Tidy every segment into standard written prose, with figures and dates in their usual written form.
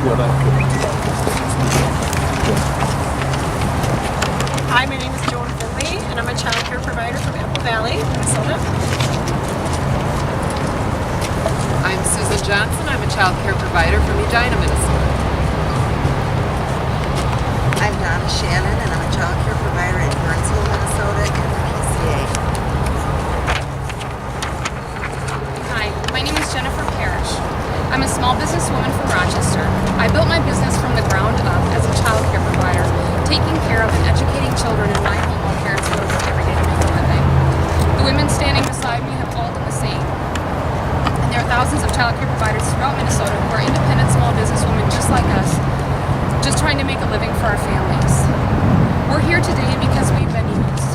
Hi, my name is Joan Finley, and I'm a child care provider from Apple Valley, Minnesota. I'm Susan Johnson. I'm a child care provider from Edina, Minnesota. I'm Donna Shannon, and I'm a child care provider in Burnsville, Minnesota, and the PCA. Hi, my name is Jennifer Parrish. I'm a small business woman from Rochester. I built my business from the ground up as a child care provider, taking care of and educating children in my home while parents go to work every day to make a living. The women standing beside me have all done the same. And there are thousands of child care providers throughout Minnesota who are independent small business women just like us, just trying to make a living for our families. We're here today because we've been used.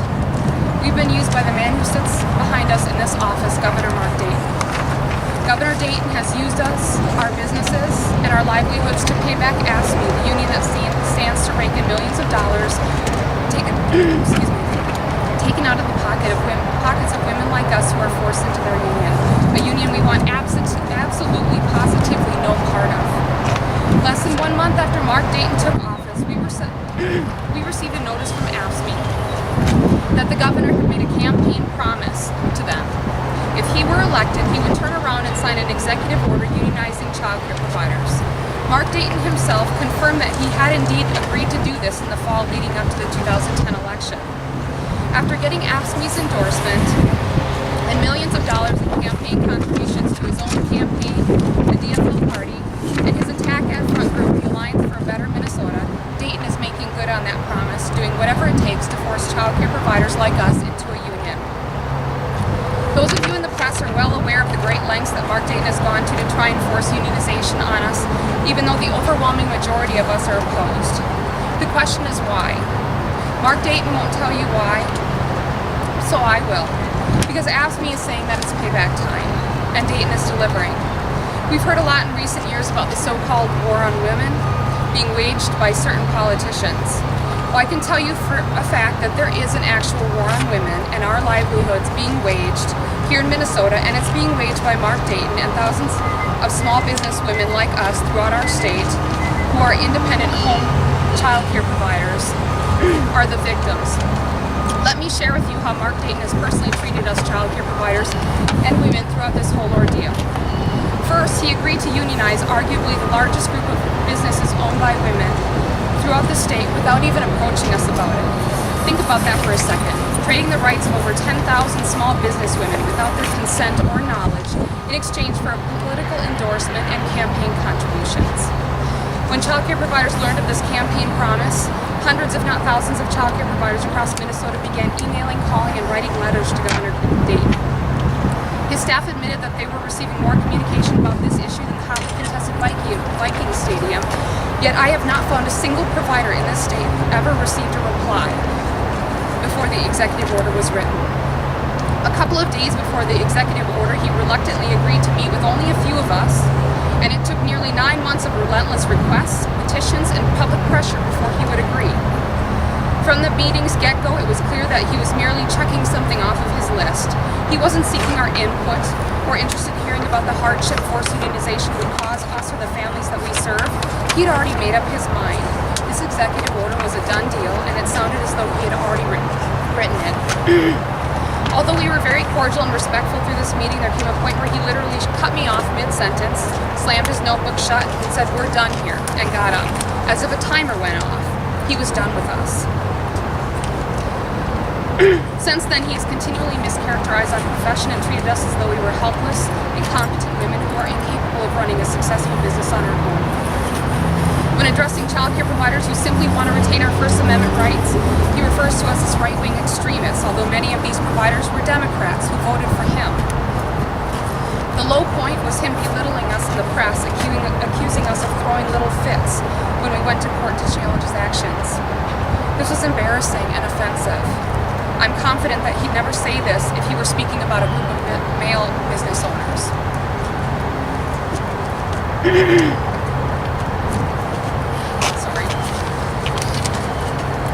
We've been used by the man who sits behind us in this office, Governor Mark Dayton. Governor Dayton has used us, our businesses, and our livelihoods to pay back AFSCME, the union that stands to rake in millions of dollars taken out of the pockets of women like us who are forced into their union. A union we want absolutely, positively no part of. Less than 1 month after Mark Dayton took office, we received a notice from AFSCME that the governor had made a campaign promise to them. If he were elected, he would turn around and sign an executive order unionizing child care providers. Mark Dayton himself confirmed that he had indeed agreed to do this in the fall leading up to the 2010 election. After getting AFSCME's endorsement and millions of dollars in campaign contributions to his own campaign, the DFL party, and his attack ad front group, the Alliance for a Better Minnesota, Dayton is making good on that promise, doing whatever it takes to force child care providers like us into a union. Those of you in the press are well aware of the great lengths that Mark Dayton has gone to try and force unionization on us, even though the overwhelming majority of us are opposed. The question is why? Mark Dayton won't tell you why, so I will. Because AFSCME is saying that it's payback time, and Dayton is delivering. We've heard a lot in recent years about the so-called war on women being waged by certain politicians. Well, I can tell you for a fact that there is an actual war on women and our livelihoods being waged here in Minnesota, and it's being waged by Mark Dayton and thousands of small business women like us throughout our state who are independent home child care providers are the victims. Let me share with you how Mark Dayton has personally treated us child care providers and women throughout this whole ordeal. First, he agreed to unionize arguably the largest group of businesses owned by women throughout the state without even approaching us about it. Think about that for a second. Trading the rights of over 10,000 small business women without their consent or knowledge in exchange for a political endorsement and campaign contributions. When child care providers learned of this campaign promise, hundreds if not thousands of child care providers across Minnesota began emailing, calling, and writing letters to Governor Dayton. His staff admitted that they were receiving more communication about this issue than the hotly contested Viking Stadium, yet I have not found a single provider in this state who ever received a reply before the executive order was written. A couple of days before the executive order, he reluctantly agreed to meet with only a few of us, and it took nearly 9 months of relentless requests, petitions, and public pressure before he would agree. From the meeting's get-go, it was clear that he was merely checking something off of his list. He wasn't seeking our input or interested in hearing about the hardship forced unionization would cause us or the families that we serve. He'd already made up his mind. This executive order was a done deal, and it sounded as though he had already written it. Although we were very cordial and respectful through this meeting, there came a point where he literally cut me off mid-sentence, slammed his notebook shut, and said, "We're done here," and got up. As if a timer went off. He was done with us. Since then, he has continually mischaracterized our profession and treated us as though we were helpless, incompetent women who are incapable of running a successful business on our own. When addressing child care providers who simply want to retain our First Amendment rights, he refers to us as right-wing extremists, although many of these providers were Democrats who voted for him. The low point was him belittling us in the press, accusing us of throwing little fits when we went to court to challenge his actions. This was embarrassing and offensive. I'm confident that he'd never say this if he were speaking about a group of male business owners. Sorry.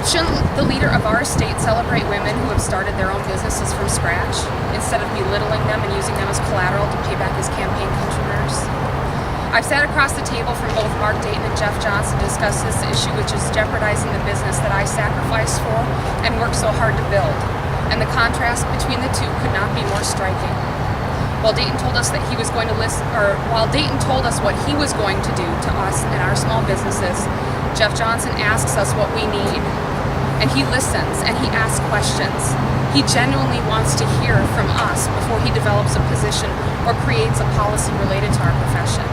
Shouldn't the leader of our state celebrate women who have started their own businesses from scratch, instead of belittling them and using them as collateral to pay back his campaign contributors? I've sat across the table from both Mark Dayton and Jeff Johnson to discuss this issue, which is jeopardizing the business that I sacrificed for and worked so hard to build. And the contrast between the two could not be more striking. While Dayton told us what he was going to do to us and our small businesses, Jeff Johnson asks us what we need. And he listens and he asks questions. He genuinely wants to hear from us before he develops a position or creates a policy related to our profession.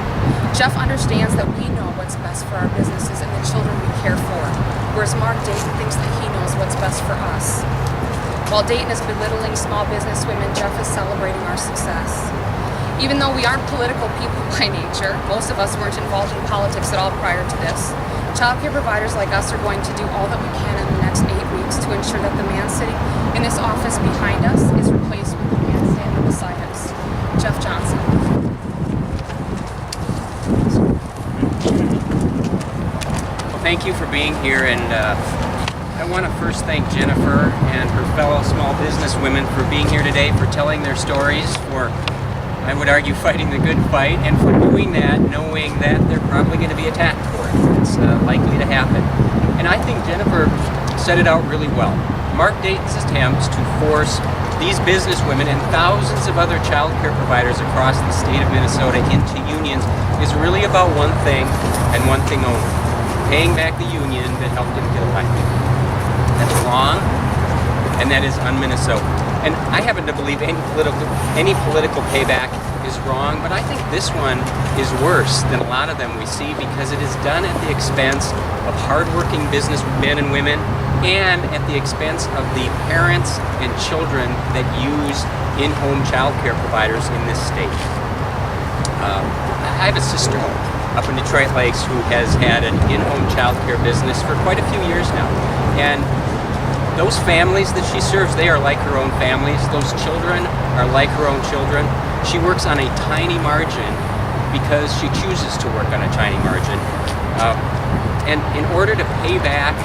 Jeff understands that we know what's best for our businesses and the children we care for, whereas Mark Dayton thinks that he knows what's best for us. While Dayton is belittling small business women, Jeff is celebrating our success. Even though we aren't political people by nature, most of us weren't involved in politics at all prior to this, childcare providers like us are going to do all that we can in the next 8 weeks to ensure that the man sitting in this office behind us is replaced with the man standing beside us, Jeff Johnson. Well, thank you for being here, and I want to first thank Jennifer and her fellow small business women for being here today, for telling their stories, for, I would argue, fighting the good fight, and for doing that knowing that they're probably going to be attacked for it. It's likely to happen. And I think Jennifer set it out really well. Mark Dayton's attempts to force these business women and thousands of other child care providers across the state of Minnesota into unions is really about one thing and one thing only: paying back the union that helped him get elected. That's wrong, and that is un-Minnesota. And I happen to believe any political payback is wrong, but I think this one is worse than a lot of them we see, because it is done at the expense of hardworking businessmen and women, and at the expense of the parents and children that use in-home child care providers in this state. I have a sister up in Detroit Lakes who has had an in-home child care business for quite a few years now. And those families that she serves, they are like her own families. Those children are like her own children. She works on a tiny margin because she chooses to work on a tiny margin. And in order to pay back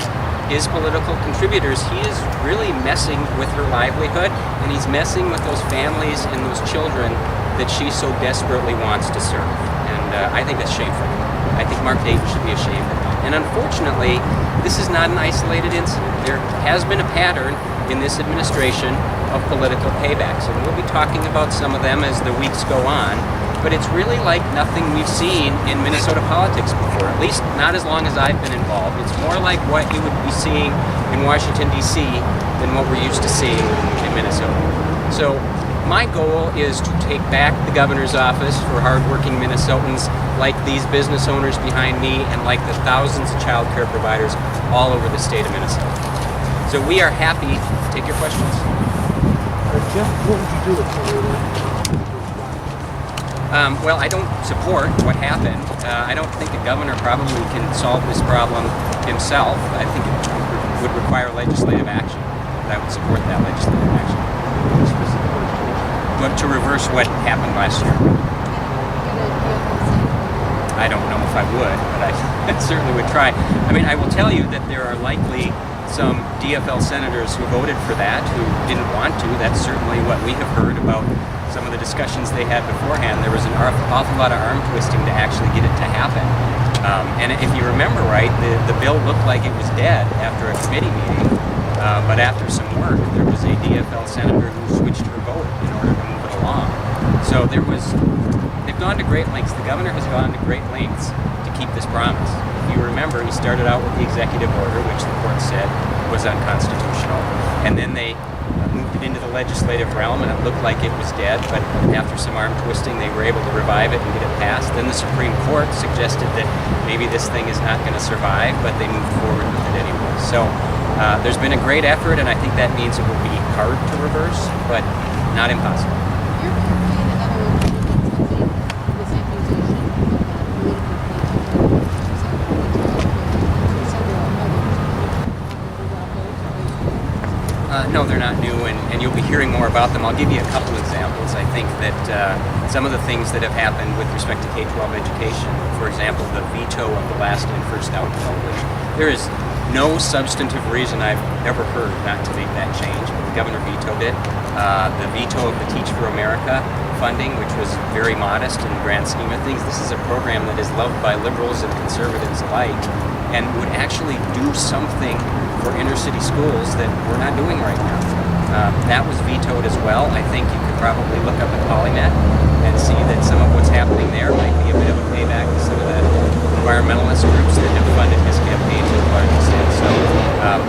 his political contributors, he is really messing with her livelihood, and he's messing with those families and those children that she so desperately wants to serve. And I think that's shameful. I think Mark Dayton should be ashamed of that. And unfortunately, this is not an isolated incident. There has been a pattern in this administration of political paybacks, and we'll be talking about some of them as the weeks go on. But it's really like nothing we've seen in Minnesota politics before, at least not as long as I've been involved. It's more like what you would be seeing in Washington, D.C. than what we're used to seeing in Minnesota. So my goal is to take back the governor's office for hardworking Minnesotans like these business owners behind me, and like the thousands of child care providers all over the state of Minnesota. So we are happy to take your questions. Jeff, what would you do if you were Well, I don't support what happened. I don't think the governor probably can solve this problem himself. I think it would require legislative action, but I would support that legislative action. But to reverse what happened last year. I don't know if I would, but I certainly would try. I mean, I will tell you that there are likely some DFL senators who voted for that who didn't want to. That's certainly what we have heard about some of the discussions they had beforehand. There was an awful lot of arm twisting to actually get it to happen. And if you remember right, the bill looked like it was dead after a committee meeting, but after some work, there was a DFL senator who switched her vote in order to move it along. So they've gone to great lengths. The governor has gone to great lengths to keep this promise. If you remember, he started out with the executive order, which the court said was unconstitutional, and then they moved it into the legislative realm, and it looked like it was dead, but after some arm twisting, they were able to revive it and get it passed. Then the Supreme Court suggested that maybe this thing is not going to survive, but they moved forward with it anyway. So there's been a great effort, and I think that means it will be hard to reverse, but not impossible. Your campaign and other organizations have made this accusation of political No, they're not new, and you'll be hearing more about them. I'll give you a couple examples. I think that some of the things that have happened with respect to K-12 education, for example, the veto of the last in, first out bill, which there is no substantive reason I've ever heard not to make that change, but the governor vetoed it. the veto of the Teach for America funding, which was very modest in the grand scheme of things. This is a program that is loved by liberals and conservatives alike and would actually do something for inner city schools that we're not doing right now. That was vetoed as well. I think you could probably look up at Polymet and see that some of what's happening there might be a bit of a payback to some of the environmentalist groups that have funded his campaign to a large extent. So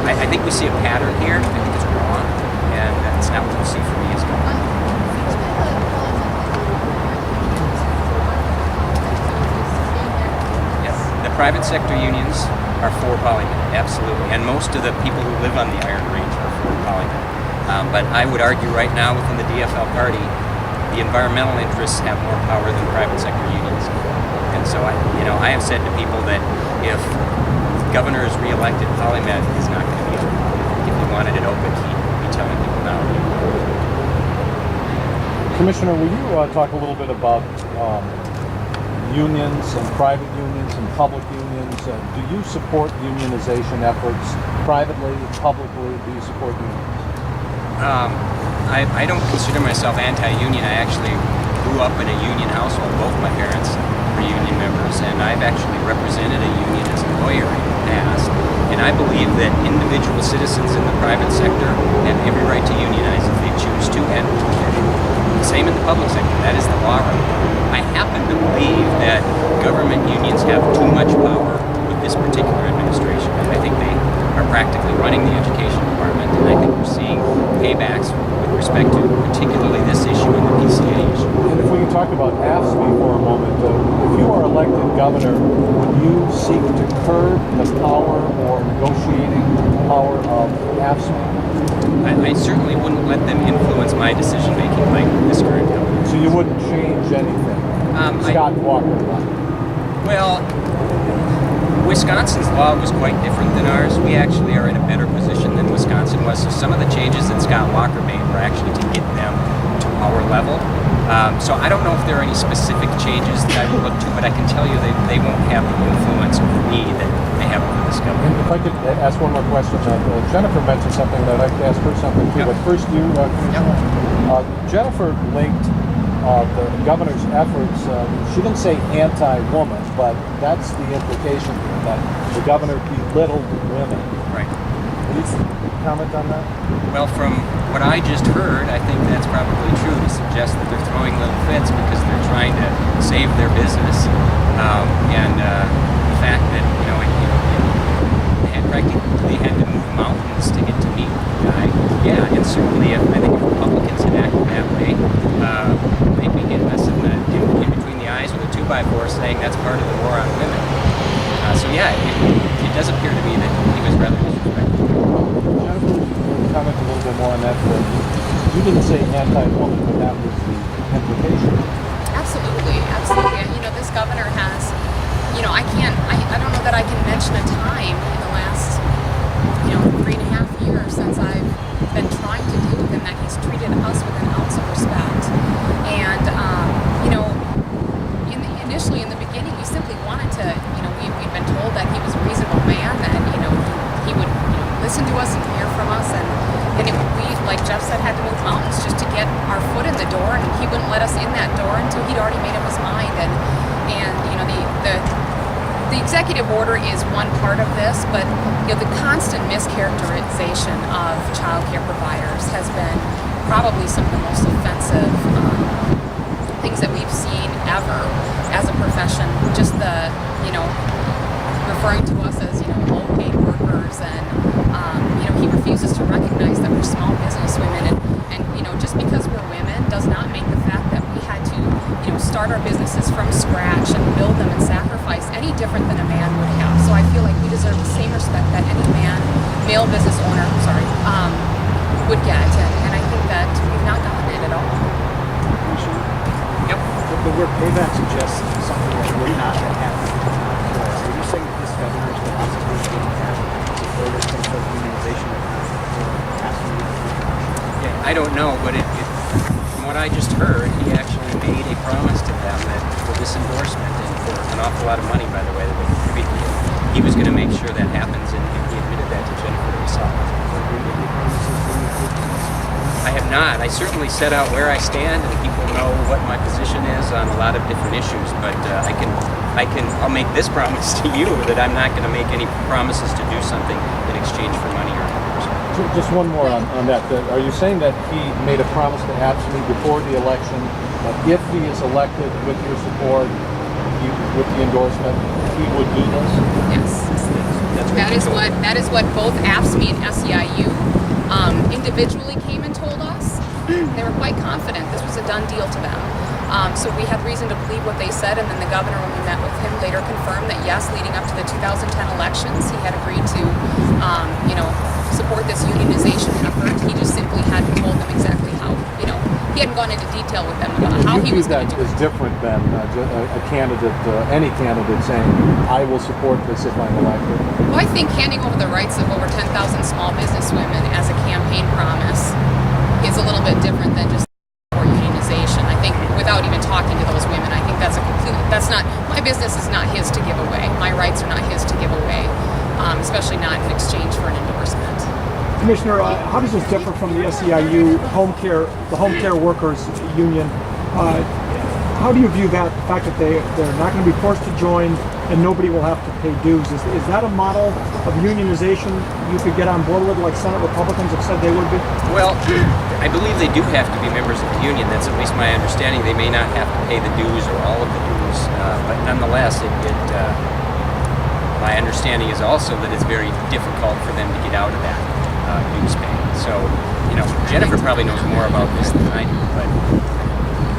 I think we see a pattern here. I think it's wrong, and that's not what you see from me as governor. Yes, the private sector unions are for Polymet, absolutely, and most of the people who live on the Iron Range are for Polymet. But I would argue right now within the DFL party, the environmental interests have more power than private sector unions. And so I have said to people that if the governor is reelected, Polymet is not going to be open. If he wanted it open, he'd be telling people now. Commissioner, will you talk a little bit about unions and private unions and public unions? Do you support unionization efforts privately, publicly? Do you support unions? I don't consider myself anti-union. I actually grew up in a union household. Both my parents were union members, and I've actually represented a union as a lawyer in the past. And I believe that individual citizens in the private sector have every right to unionize if they choose to, and same in the public sector. That is the law right now. I happen to believe that government unions have too much power with this particular administration. I think they are practically running the education department, and I think we're seeing paybacks with respect to particularly this issue and the PCA issue. And if we can talk about AFSCME for a moment, if you are elected governor, would you seek to curb the power or negotiating power of AFSCME? I certainly wouldn't let them influence my decision-making like this current governor. So you wouldn't change anything? Scott Walker. Well, Wisconsin's law was quite different than ours. We actually are in a better position than Wisconsin was. So some of the changes that Scott Walker made were actually to get them to our level. So I don't know if there are any specific changes that I would look to, but I can tell you that they won't have the influence over me that they have over this government. If I could ask one more question. Jennifer mentioned something that I'd ask her something too, but first you, Commissioner. Jennifer linked the governor's efforts, she didn't say anti-woman, but that's the implication here, that the governor belittled women. Right. Can you comment on that? Well, from what I just heard, I think that's probably true to suggest that they're throwing little fits because they're trying to save their business. And the fact that, they had to move mountains to get to meet the guy. Yeah, and certainly I think if Republicans had acted that way, they'd be hitting us in between the eyes with a 2x4 saying that's part of the war on women. So yeah, it does appear to me that he was rather disrespectful. Jennifer, comment a little bit more on that. You didn't say anti-woman, but that was the implication. Absolutely. This governor has, I don't know that I can mention a time in the last, 3.5 years since I've been trying to deal with him that he's treated us with an ounce of respect. And, initially in the beginning, we simply wanted to, we'd been told that he was a reasonable man, that, he would, listen to us and hear from us. And we, like Jeff said, had to move mountains just to get our foot in the door, and he wouldn't let us in that door until he'd already made up his mind. And the executive order is one part of this, but the constant mischaracterization of child care providers has been probably some of the most offensive things that we've seen ever as a profession. Just the, referring to us as, low-paid workers, and, he refuses to recognize that we're small business women, and just because we're women does not make the fact that we had to, start our businesses from scratch and build them and sacrifice any different than a man would have. So I feel like we deserve the same respect that any male business owner, would get, and I think that we've not gotten it at all. Yep. The word payback suggests something that would not have happened. Are you saying that this governor's philosophy is being supported some sort of unionization of I don't know, but from what I just heard, he actually made a promise to them that for this endorsement and for an awful lot of money, by the way, that they contributed to, he was going to make sure that happens, and he admitted that to Jennifer himself. I have I'm not. I certainly set out where I stand, and people know what my position is on a lot of different issues. But I'll make this promise to you that I'm not going to make any promises to do something in exchange for money or endorsement. Just one more on that. Are you saying that he made a promise to AFSCME before the election that if he is elected with your support, with the endorsement, he would do this? Yes. That is what both AFSCME and SEIU individually came and told us. They were quite confident this was a done deal to them. So we had reason to believe what they said, and then the governor, when we met with him, later confirmed that yes, leading up to the 2010 elections, he had agreed to, support this unionization effort. He just simply hadn't told them exactly how, he hadn't gone into detail with them about how he was going to do that it. is different than a candidate, any candidate saying, I will support this if I'm elected. Well, I think handing over the rights of over 10,000 small business women as a campaign promise is a little bit different than just unionization. I think without even talking to those women, I think that's my business is not his to give away. My rights are not his to give away, especially not in exchange for an endorsement. Commissioner, how does this differ from the SEIU the home care workers union? How do you view that, the fact that they're not going to be forced to join and nobody will have to pay dues? Is that a model of unionization you could get on board with, like Senate Republicans have said they would be? Well, I believe they do have to be members of the union. That's at least my understanding. They may not have to pay the dues or all of the dues, but nonetheless, my understanding is also that it's very difficult for them to get out of that dues pay. So, Jennifer probably knows more about this than I do, but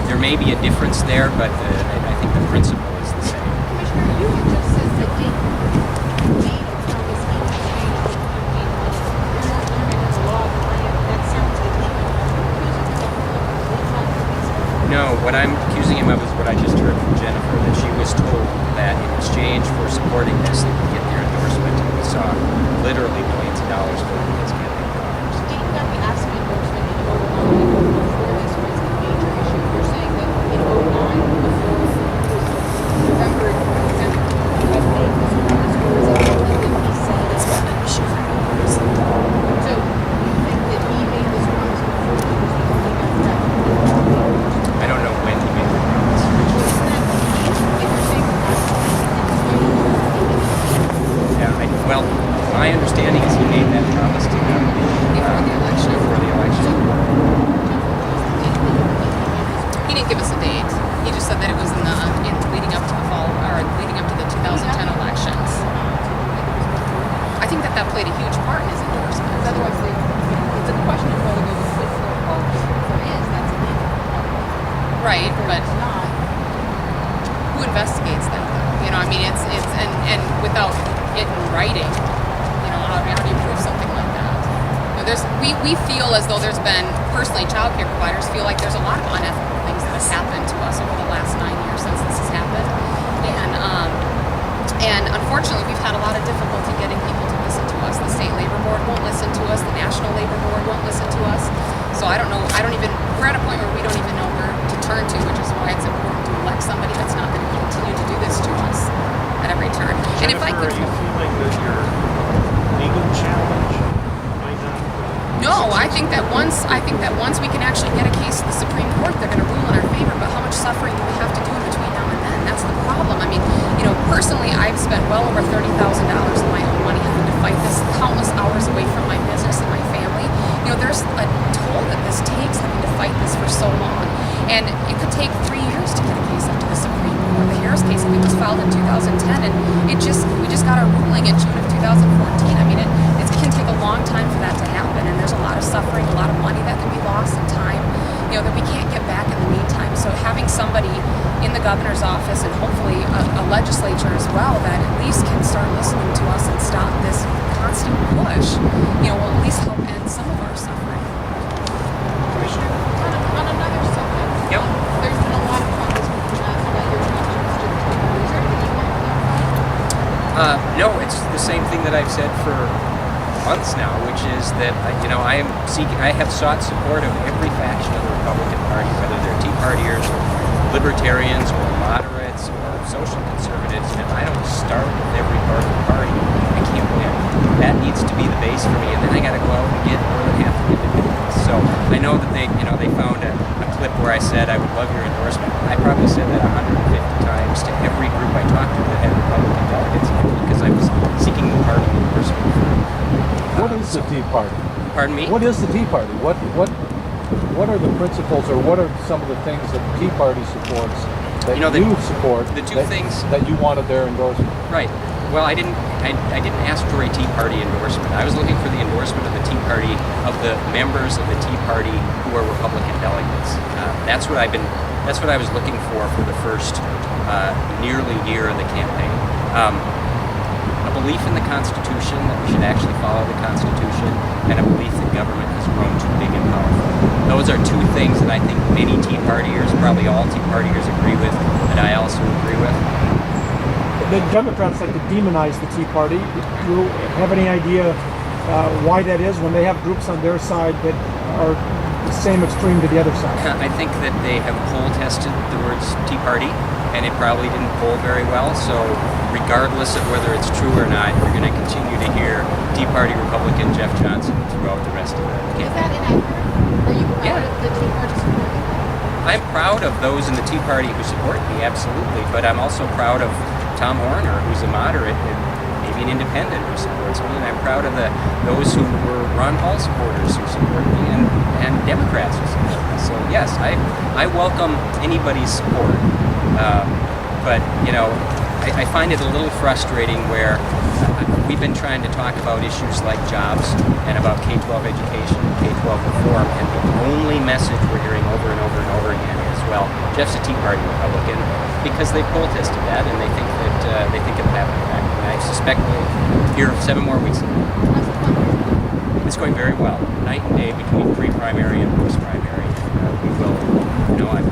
there may be a difference there, but I think the principle is the same. Commissioner, you had just said that they made a promise in exchange for campaign money. You're not learning the law of the land. That sounds like they No, what I'm accusing him of is what I just heard from Jennifer, that she was told that in exchange for supporting this, they would get their endorsement. And we saw literally millions of dollars go into his campaign dollars. Dayton got the AFSCME endorsement in 09 before this was a major issue. You're saying that in 09 before November 10th, he made this promise, or is it something that he said? It's been an issue for years. So you think that he made this promise before he was becoming a president? I don't know when he made the promise. Well, my understanding is he made that promise to them Before the election. Before the election. He didn't give us a date. He just said that it was in leading up to the fall, or leading up to the 2010 elections. I think that played a huge part in his endorsement. Otherwise, it's a question of whether there's a quid pro quo. If there is, that's illegal. Right, If but there's not, who investigates that? It's and without it in writing, how do you prove something like that? We feel as though there's been, personally, child care providers feel like there's a lot of unethical things that have happened to us over the last 9 years since this has happened, and unfortunately, we've had a lot of difficulty getting people to listen to us. The state labor board won't listen to us. The national labor board won't listen to us. So I don't know. We're at a point where we don't even know where to turn to, which is why it's important to elect somebody that's not going to continue to do this to us at every turn. And if I could, are you feeling that your legal challenge might not? no, I think that once we can actually get a case to the Supreme Court, they're going to rule in our favor. But how much suffering do we have to do in between now and then? That's the problem. Personally, I've spent well over $30,000 of my own money having to fight this, countless hours away from my business and my family. There's a toll that this takes, having to fight this for so long. And it could take 3 years to get a case up to the Supreme Court. The Harris case, I think, was filed in 2010, and we just got our ruling in June of 2014. It can take a long time for that to happen, and there's a lot of suffering, a lot of money that can be lost, and time, that we can't get back in the meantime. So having somebody in the governor's office, and hopefully a legislature as well, that at least can start listening to us and stop this constant push, will at least help end some of our suffering. Commissioner, on another subject, Yep. There's been a lot of focus about your connections to the Trump. Is there anything you want to clarify? No, it's the same thing that I've said for months now, which is that I have sought support of every faction of the Republican Party, whether they're Tea Partiers or libertarians or moderates or social conservatives. And if I don't start with every part of the party, I can't win. That needs to be the base for me, and then I got to go out and get more than half the independents. So I know that they I said I would love your endorsement, I probably said that 150 times to every group I talked to that had Republican delegates in it because I was seeking the party endorsement. What is the Tea Party? Pardon me? What is the Tea Party? What are the principles, or what are some of the things that the Tea Party supports that You know, you support? the two things that you wanted their endorsement. Right. Well, I didn't ask for a Tea Party endorsement. I was looking for the endorsement of the Tea Party, of the members of the Tea Party who are Republican delegates. That's what I was looking for the first nearly year of the campaign. A belief in the Constitution, that we should actually follow the Constitution, and a belief that government has grown too big and powerful. Those are two things that I think many Tea Partiers, probably all Tea Partiers, agree with, and I also agree with. The Democrats like to demonize the Tea Party. Do you have any idea why that is when they have groups on their side that are the same extreme to the other side? I think that they have poll tested the words Tea Party, and it probably didn't poll very well. So regardless of whether it's true or not, you're going to continue to hear Tea Party Republican Jeff Johnson throughout the rest of the Is campaign. that inaccurate? Are you proud Yeah. of the Tea Party supporting that? I'm proud of those in the Tea Party who support me, absolutely, but I'm also proud of Tom Horner, who's a moderate and maybe an independent who supports me, and I'm proud of those who were Ron Paul supporters who support me, and Democrats who support me. So yes, I welcome anybody's support, but you know, I find it a little frustrating where we've been trying to talk about issues like jobs and about K-12 education and K-12 reform, and the only message we're hearing over and over and over again is, well, Jeff's a Tea Party Republican, because they poll tested that and they think that it'll happen back. And I suspect we'll hear 7 more weeks ago. It's going very well, night and day between pre-primary and post-primary. We will, you know, I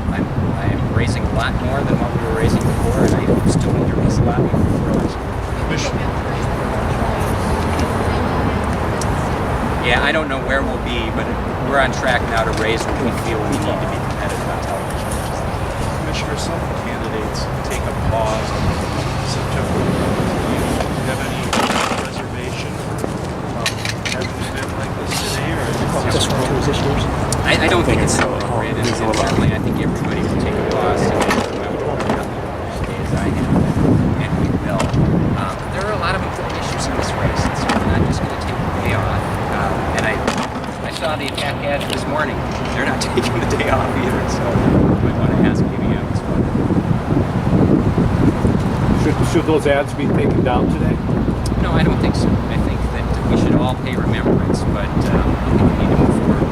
am raising a lot more than what we were raising before, and I still need to raise a lot more for election. Yeah, I don't know where we'll be, but we're on track now to raise what we feel we need to be competitive on television. Commissioner, some candidates take a pause in September. Do you have any reservation for having an event like this today, or Just one of those issues. I don't think it's so appropriate, and certainly I think everybody will take a pause to come out as day as I have, and we will. There are a lot of important issues in this race, and so we're not just going to take the day off. And I saw the attack ad this morning. They're not taking the day off either, so you might want to ask maybe as well. Should those ads be taken down today? No, I don't think so. I think that we should all pay remembrance, but I think we need to move forward.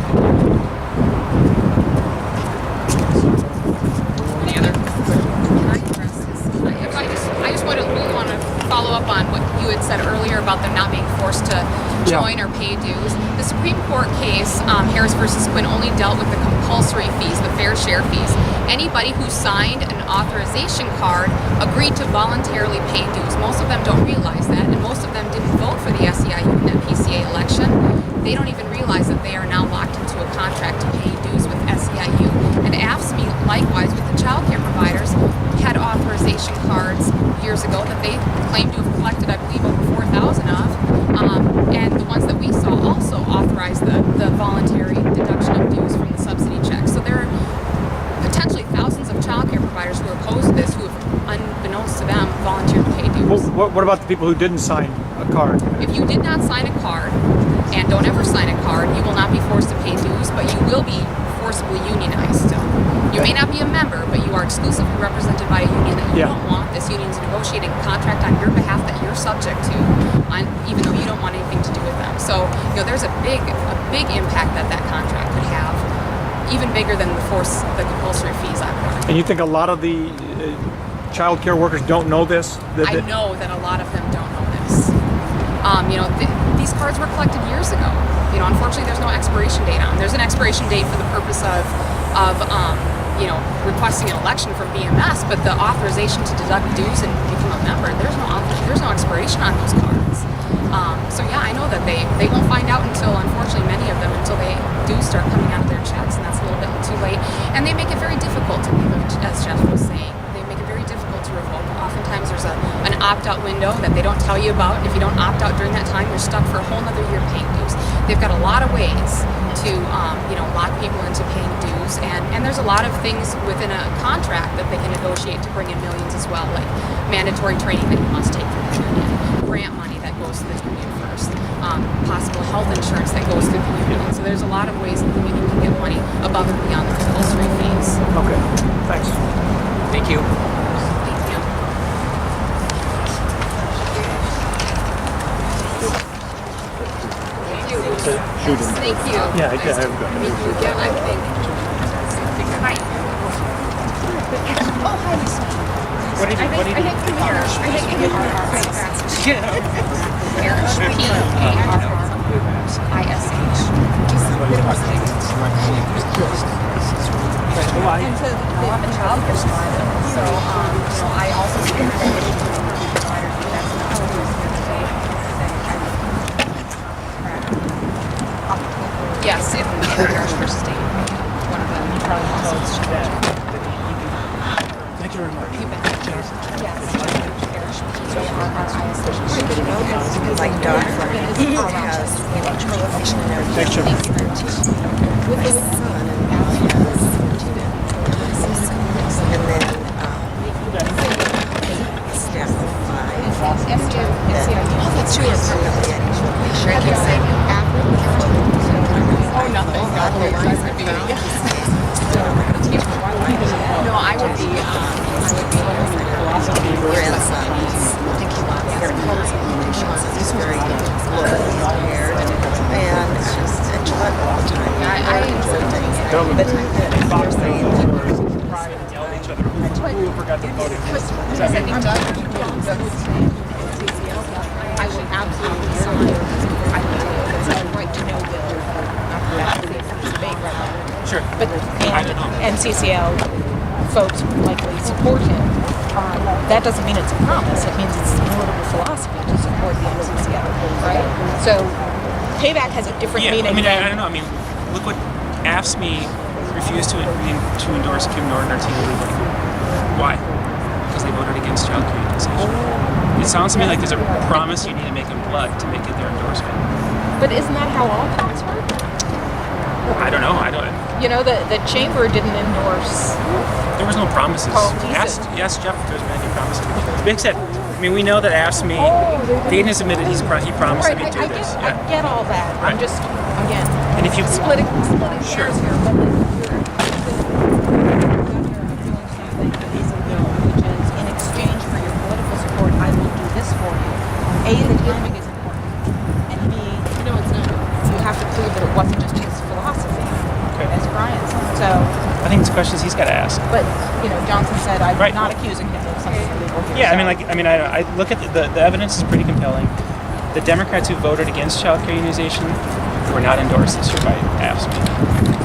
Any other? I just want to follow up on what you had said earlier about them not being forced to join or pay dues. The Supreme Court case, Harris versus Quinn, only dealt with the compulsory fees, the fair share fees. Anybody who signed an authorization card agreed to voluntarily pay dues. Most of them don't realize that, and most of them didn't vote for the SEIU in that PCA election. They don't even realize that they are now locked into a contract to pay dues with SEIU. And AFSCME, likewise, with the child care providers, had authorization cards years ago that they claimed to have collected, I believe, over 4,000 of. And the ones that we saw also authorized the voluntary deduction of dues from the subsidy check. So there are potentially thousands of child care providers who are opposed to this, who have, unbeknownst to them, volunteered to pay dues. What about the people who didn't sign a card? If you did not sign a card, and don't ever sign a card, you will not be forced to pay dues, but you will be forcibly unionized still. You may not be a member, but you are exclusively represented by a union that you don't want. This union's negotiating a contract on your behalf that you're subject to, even though you don't want anything to do with them. So, you know, there's a big impact that contract could have, even bigger than the compulsory fees I've learned. And you think a lot of the child care workers don't know this? I know that a lot of them don't know this. You know, these cards were collected years ago. You know, unfortunately, there's no expiration date on them. There's an expiration date for the purpose of you know, requesting an election from BMS, but the authorization to deduct dues and become a member, there's no expiration on those cards. So yeah, I know that they won't find out until, unfortunately, many of them, until they do start coming out of their checks, and that's a little bit too late. And they make it very difficult to revoke, as Jeff was saying. They make it very difficult to revoke. Oftentimes there's an opt-out window that they don't tell you about. If you don't opt out during that time, you're stuck for a whole other year paying dues. They've got a lot of ways to, you know, lock people into paying dues, and there's a a lot of things within a contract that they can negotiate to bring in millions as well, like mandatory training that you must take through the union, grant money that goes to the union first, possible health insurance that goes through the union. So there's a lot of ways that the union can get money above and beyond the compulsory fees. Okay, thanks. Thank you. Thank you. Thank you. Yeah, I have got it. Meet you again, I think. Hi. Oh, hi, Lisa. What did you? I think come here. I think you Parrish, P-A-R-R-I-S-H. Just a bit of a thing. And so I'm a child care provider, so I also speak to providers, but that's not what we're here today. Yes, in Parish versus State, one of the policies. Thank you very much. You bet. Yes. Parish, P-A-R-R-I-S-H. My daughter has prohibition in her Thanks, Jim. my son and has and then staff of 5. Two are permanently at each location. Oh, nothing. No, I would be grandson. I think he wants he's very prepared and Gillette all the time. But they're saying We forgot to vote. I would absolutely sign. I would it's a right to know bill. Sure. But and NCCL folks likely support him. That doesn't mean it's a promise. It means it's a political philosophy to support the NCCL, right? So payback has a different meaning. I mean, I don't know. I mean, look what AFSCME refused to endorse Kim Norton or Tina Lee. Why? Because they voted against child care utilization. It sounds to me like there's a promise you need to make in blood to make it their endorsement. But isn't that how all things work? I don't know. You know, the chamber didn't endorse. There was no promises. Carl Thiessen. Yes, Jeff, there's been any promises. Big said, I mean, we know that AFSCME, Dayton has admitted he promised Right, that he'd do this. I get all that. I'm Right. just, again, And if you splitting Sure. hairs here, but you're doing something that is a bill, which is in exchange for your political support, I will do this for you. A, the timing is important, and B, No, it's not. you have to prove that it wasn't just his philosophy, as Brian said. So, I think it's questions he's got to ask. but Johnson said, I'm Right. not accusing him of something illegal here. Yeah, I So- mean, I look at the evidence is pretty compelling. The Democrats who voted against child care unionization were not endorsed this year by AFSCME.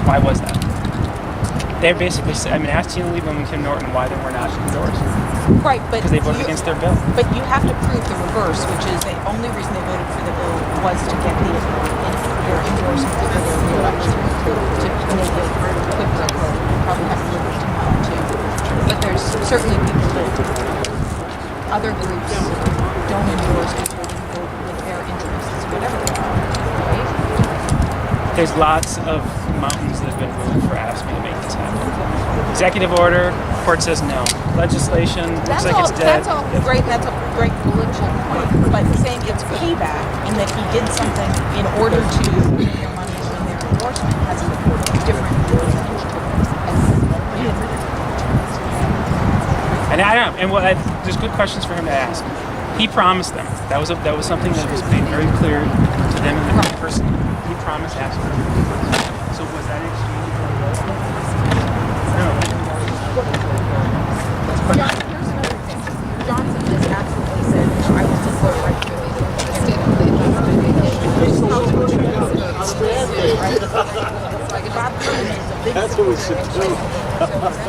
Why was that? They're basically, ask Tina Lee and Kim Norton why they were not endorsed. Right, but Because they voted you- against their bill. But you have to prove the reverse, which is the only reason they voted for the bill was to get their endorsement for their reelection, to make it quid pro quo. You probably have to look at tomorrow too. But there's certainly people that other groups don't endorse because they didn't vote with their interests, whatever they are, right? There's lots of mountains that have been moved for AFSCME to make this happen. Executive order, court says no. Legislation looks like it's dead. That's all great, and that's a great political point. But saying it's payback and that he did something in order to win their money and win their endorsement has a different message to it. And I don't know. And there's good questions for him to ask. He promised them. That was something that was made very clear to them in the person. He promised asking. So was that an exchange for a vote? No. Here's another thing. Johnson has absolutely said, I will support right to That's what we should do.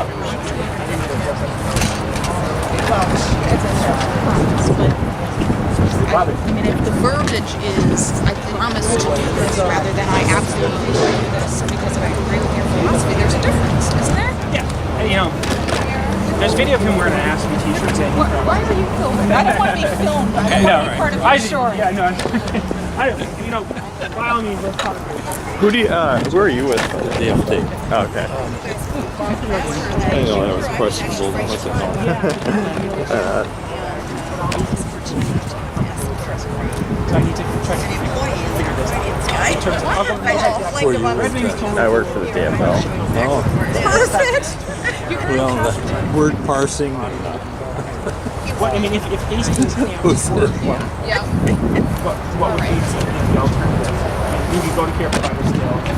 I mean, if the verbiage is, I promise to do this, rather than I absolutely will do this because I agree with your philosophy, there's a difference, isn't there? Yeah. There's video of him wearing an AFSCME t-shirt saying he promised. Why are you filming? I don't want to be filmed. I Okay, want to no, be right. part of I your just- story. Yeah, no. by all means, let's talk. Who are you with? The DFT. Oh, okay. I know that was questionable. What's it called? So I need to try to figure this out. I work for the DFL. Oh. Perfect. Well, the word parsing. What, I mean, if Hastings can't work, what would be the alternative? I mean, you go to care provider still.